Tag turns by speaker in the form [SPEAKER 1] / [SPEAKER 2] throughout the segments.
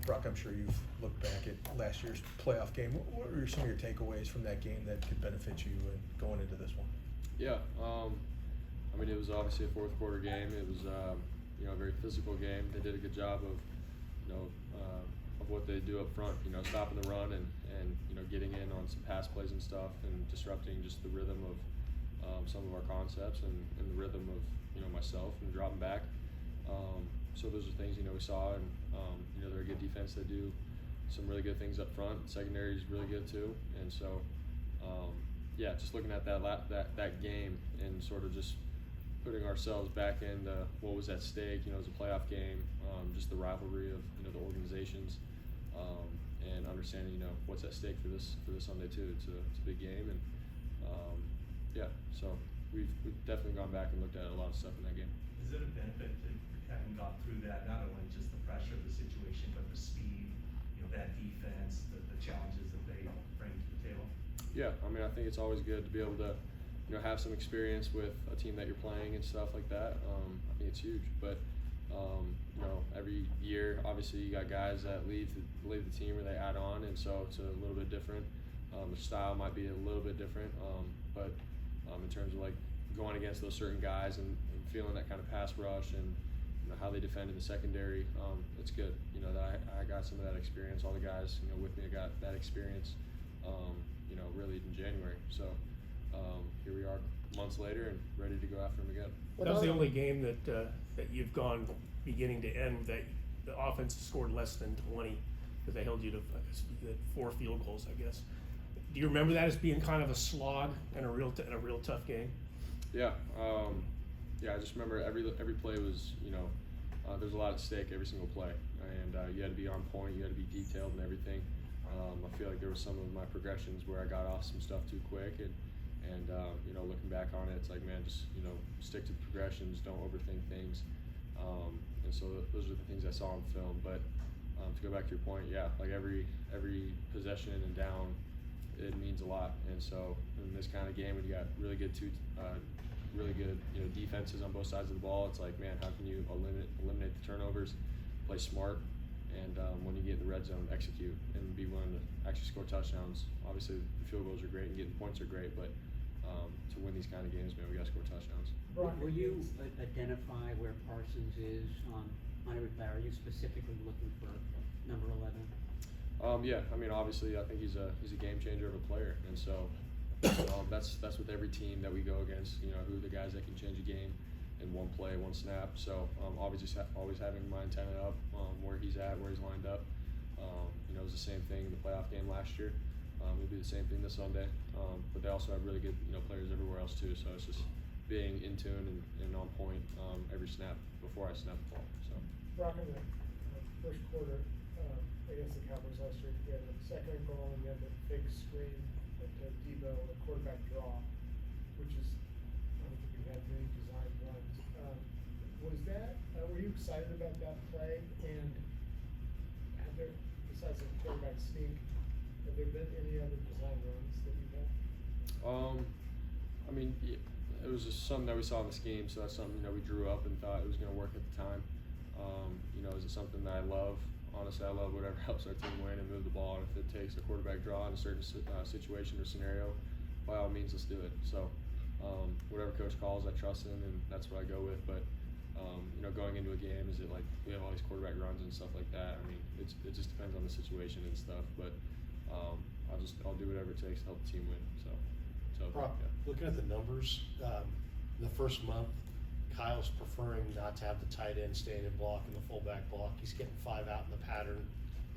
[SPEAKER 1] Brock, I'm sure you've looked back at last year's playoff game. What were some of your takeaways from that game that could benefit you going into this one?
[SPEAKER 2] Yeah, I mean, it was obviously a fourth quarter game. It was, you know, a very physical game. They did a good job of, you know, of what they do up front, you know, stopping the run and you know, getting in on some pass plays and stuff and disrupting just the rhythm of some of our concepts and the rhythm of, you know, myself and dropping back. So those are things, you know, we saw, and you know, they're a good defense. They do some really good things up front. Secondary is really good too, and so yeah, just looking at that game and sort of just putting ourselves back into what was at stake. You know, it was a playoff game, just the rivalry of, you know, the organizations, and understanding, you know, what's at stake for this Sunday too. It's a big game, and yeah, so we've definitely gone back and looked at a lot of stuff in that game.
[SPEAKER 3] Is it a benefit to having got through that, not only just the pressure of the situation, but the speed, you know, that defense, the challenges that they bring to the table?
[SPEAKER 2] Yeah, I mean, I think it's always good to be able to, you know, have some experience with a team that you're playing and stuff like that. I think it's huge, but you know, every year, obviously, you got guys that leave the team or they add on, and so it's a little bit different. The style might be a little bit different, but in terms of like going against those certain guys and feeling that kind of pass rush and, you know, how they defend in the secondary, it's good. You know, that I got some of that experience. All the guys, you know, with me got that experience, you know, really in January. So here we are months later and ready to go after them again.
[SPEAKER 4] That was the only game that you've gone beginning to end that the offense scored less than 20, because they held you to 4 field goals, I guess. Do you remember that as being kind of a slog and a real tough game?
[SPEAKER 2] Yeah, yeah. I just remember every play was, you know, there's a lot at stake every single play, and you had to be on point, you had to be detailed and everything. I feel like there were some of my progressions where I got off some stuff too quick, and you know, looking back on it, it's like, man, just, you know, stick to the progressions, don't overthink things. And so those are the things I saw on film. But to go back to your point, yeah, like every possession and down, it means a lot. And so in this kind of game, when you got really good you know, defenses on both sides of the ball, it's like, man, how can you eliminate the turnovers, play smart, and when you get in the red zone, execute and be willing to actually score touchdowns. Obviously, the field goals are great and getting points are great, but to win these kind of games, man, we got to score touchdowns.
[SPEAKER 5] Will you identify where Parsons is on every player? Are you specifically looking for number 11?
[SPEAKER 2] Yeah, I mean, obviously, I think he's a game changer of a player, and so that's with every team that we go against. You know, who are the guys that can change a game in one play, one snap. So always having my antenna up, where he's at, where he's lined up. You know, it was the same thing in the playoff game last year. It'll be the same thing this Sunday. But they also have really good, you know, players everywhere else too. So it's just being in tune and on point every snap before I snap the ball. So.
[SPEAKER 6] Brock, in the first quarter against the Cowboys last year, you had the second goal and you had the big screen at Debo, the quarterback draw, which is, I don't think we had many design runs. Was that, were you excited about that play? And have there, besides the quarterback sneak, have there been any other design runs that you've had?
[SPEAKER 2] I mean, it was just something that we saw in the scheme, so that's something, you know, we drew up and thought it was going to work at the time. You know, is it something that I love? Honestly, I love whatever helps our team win and move the ball. And if it takes a quarterback draw in a certain situation or scenario, by all means, let's do it. So, whatever coach calls, I trust him, and that's what I go with. But you know, going into a game, is it like we have all these quarterback runs and stuff like that? I mean, it just depends on the situation and stuff. But I'll do whatever it takes to help the team win. So
[SPEAKER 7] Brock,
[SPEAKER 2] yeah.
[SPEAKER 7] looking at the numbers, the first month, Kyle's preferring not to have the tight end stand in block and the fullback block. He's getting 5 out in the pattern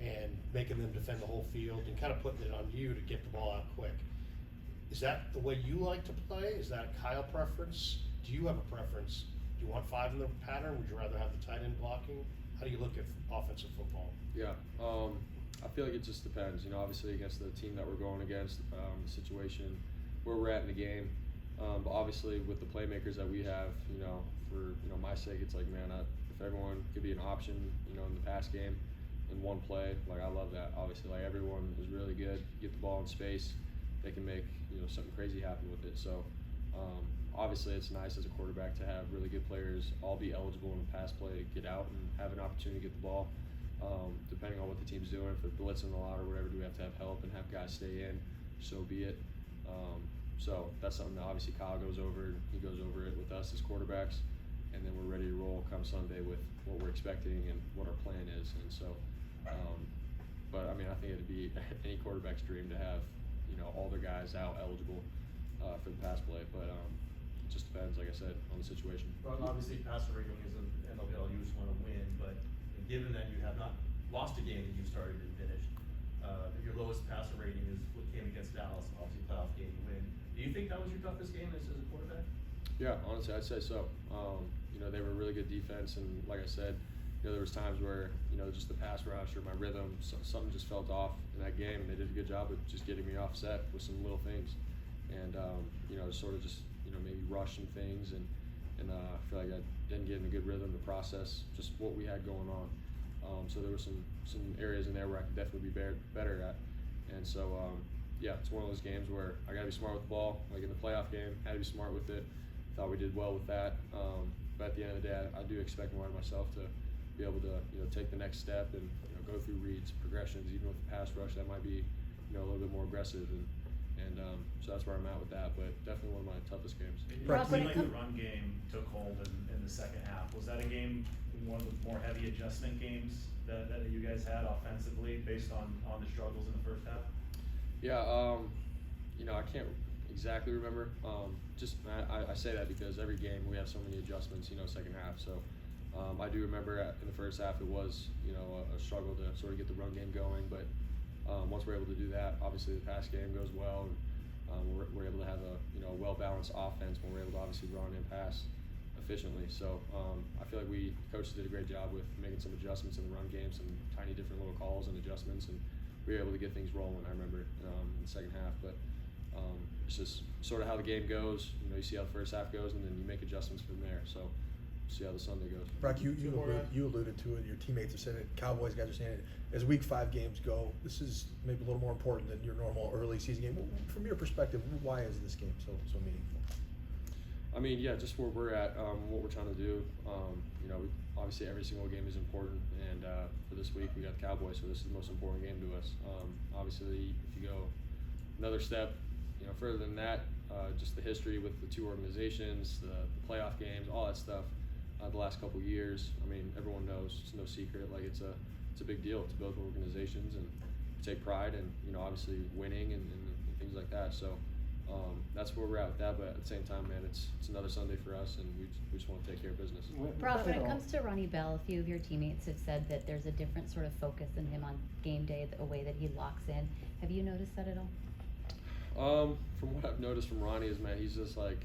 [SPEAKER 7] and making them defend the whole field and kind of putting it on you to get the ball out quick. Is that the way you like to play? Is that a Kyle preference? Do you have a preference? Do you want 5 in the pattern? Would you rather have the tight end blocking? How do you look at offensive football?
[SPEAKER 2] Yeah, I feel like it just depends. You know, obviously against the team that we're going against, the situation where we're at in the game. But obviously with the playmakers that we have, you know, for, you know, my sake, it's like, man, if everyone could be an option, you know, in the pass game in one play, like, I love that. Obviously, like, everyone is really good. Get the ball in space, they can make, you know, something crazy happen with it. So obviously it's nice as a quarterback to have really good players all be eligible in the pass play to get out and have an opportunity to get the ball. depending on what the team's doing, if they're blitzing a lot or whatever, do we have to have help and have guys stay in? So be it. So that's something that obviously Kyle goes over, and he goes over it with us as quarterbacks, and then we're ready to roll come Sunday with what we're expecting and what our plan is. And so, but I mean, I think it'd be any quarterback's dream to have, all their guys out eligible for the pass play, but it just depends, like I said, on the situation.
[SPEAKER 8] Well, obviously, passer rating is an MLBL, you just want to win, but given that you have not lost a game that you've started and finished, your lowest passer rating is what came against Dallas, obviously playoff game you win. Do you think that was your toughest game as a quarterback?
[SPEAKER 2] Yeah, honestly, I'd say so. They were a really good defense, and like I said, there was times where, just the pass rush or my rhythm, something just felt off in that game, and they did a good job of just getting me offset with some little things. And, sort of just, maybe rushing things, and I feel like I didn't get in a good rhythm to process just what we had going on. So there were some areas in there where I could definitely be better at. And so, it's one of those games where I gotta be smart with the ball. Like in the playoff game, had to be smart with it. Thought we did well with that. But at the end of the day, I do expect more of myself to be able to, take the next step and, go through reads, progressions, even with the pass rush that might be, a little bit more aggressive. And so that's where I'm at with that, but definitely one of my toughest games.
[SPEAKER 1] Brock,
[SPEAKER 9] It seemed like the run game took hold in the second half. Was that a game, one of the more heavy adjustment games that you guys had offensively based on the struggles in the first half?
[SPEAKER 2] Yeah, I can't exactly remember. I say that because every game we have so many adjustments, second half. So I do remember in the first half it was, a struggle to sort of get the run game going, but once we're able to do that, obviously the pass game goes well, and we're able to have a well-balanced offense when we're able to obviously run and pass efficiently. So I feel like coaches did a great job with making some adjustments in the run game, some tiny different little calls and adjustments, and we were able to get things rolling, I remember, in the second half. But it's just sort of how the game goes. You see how the first half goes, and then you make adjustments from there. So see how the Sunday goes.
[SPEAKER 1] Brock, you alluded to it. Your teammates have said it. Cowboys guys are saying it. As Week 5 games go, this is maybe a little more important than your normal early season game. From your perspective, why is this game so meaningful?
[SPEAKER 2] I mean, yeah, just where we're at, what we're trying to do. Obviously every single game is important, and for this week we got the Cowboys, so this is the most important game to us. Obviously, if you go another step, further than that, just the history with the two organizations, the playoff games, all that stuff. The last couple of years, I mean, everyone knows, it's no secret. Like it's a big deal to both organizations, and take pride in obviously winning and things like that. So that's where we're at with that. But at the same time, man, it's another Sunday for us, and we just want to take care of business.
[SPEAKER 10] Brock, when it comes to Ronnie Bell, a few of your teammates have said that there's a different sort of focus in him on game day, the way that he locks in. Have you noticed that at all?
[SPEAKER 2] From what I've noticed from Ronnie is, man, he's just like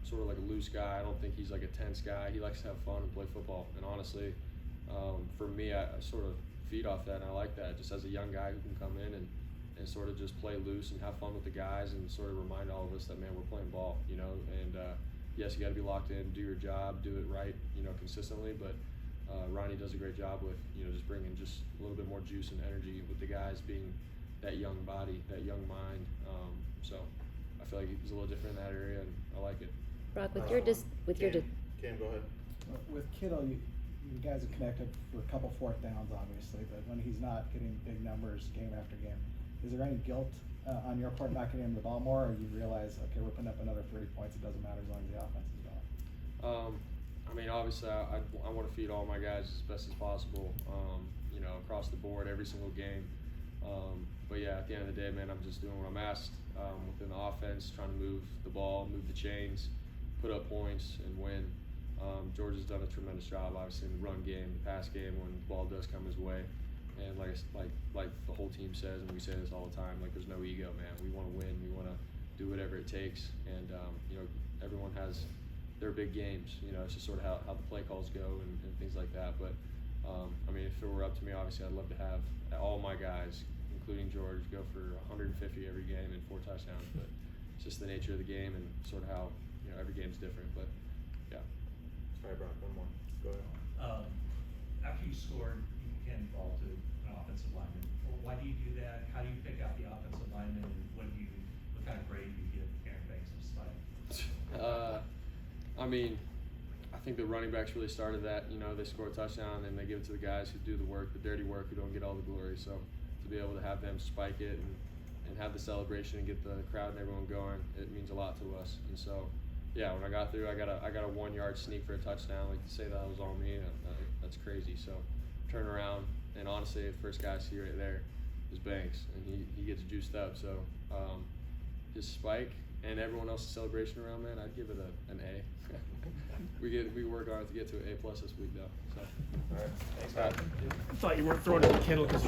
[SPEAKER 2] sort of like a loose guy. I don't think he's like a tense guy. He likes to have fun and play football. And honestly, for me, I sort of feed off that, and I like that. Just as a young guy who can come in and sort of just play loose and have fun with the guys, and sort of remind all of us that, man, we're playing ball, and yes, you got to be locked in, do your job, do it right, consistently, but Ronnie does a great job with, just bringing just a little bit more juice and energy with the guys, being that young body, that young mind. So I feel like he's a little different in that area, and I like it.
[SPEAKER 10] Brock, with
[SPEAKER 7] Cam, go ahead.
[SPEAKER 11] With Kittle, you guys have connected for a couple fourth downs, obviously, but when he's not getting big numbers game after game, is there any guilt on your part not getting him the ball more, or you realize, okay, we're putting up another 30 points, it doesn't matter as long as the offense is going?
[SPEAKER 2] I mean, obviously, I want to feed all my guys as best as possible, across the board, every single game. But yeah, at the end of the day, man, I'm just doing what I'm asked within the offense, trying to move the ball, move the chains, put up points, and win. George has done a tremendous job, obviously, in the run game, the pass game, when the ball does come his way. And like the whole team says, and we say this all the time, like, there's no ego, man. We want to win. We want to do whatever it takes. And everyone has their big games. It's just sort of how the play calls go and things like that. But I mean, if it were up to me, obviously, I'd love to have all my guys, including George, go for 150 every game and 4 touchdowns. But it's just the nature of the game and sort of how every game's different. But yeah.
[SPEAKER 7] All right, Brock, one more. Go ahead.
[SPEAKER 3] After you scored, you hand the ball to an offensive lineman. Why do you do that? How do you pick out the offensive lineman, and what kind of grade do you give Aaron Banks' spike?
[SPEAKER 2] I mean, I I think the running backs really started that. You know, they score a touchdown and they give it to the guys who do the work, the dirty work, who don't get all the glory. So to be able to have them spike it and have the celebration and get the crowd and everyone going, it means a lot to us. And so, yeah, when I got through, I got a 1 yard sneak for a touchdown. Like, to say that was all me, that's crazy. So turn around, and honestly, the first guy I see right there is Banks, and he gets juiced up. So his spike and everyone else's celebration around, man, I'd give it an A. we work hard to get to an A+ this week though. So.
[SPEAKER 8] All right, thanks, Pat.
[SPEAKER 4] I thought you weren't throwing it in the kennel because you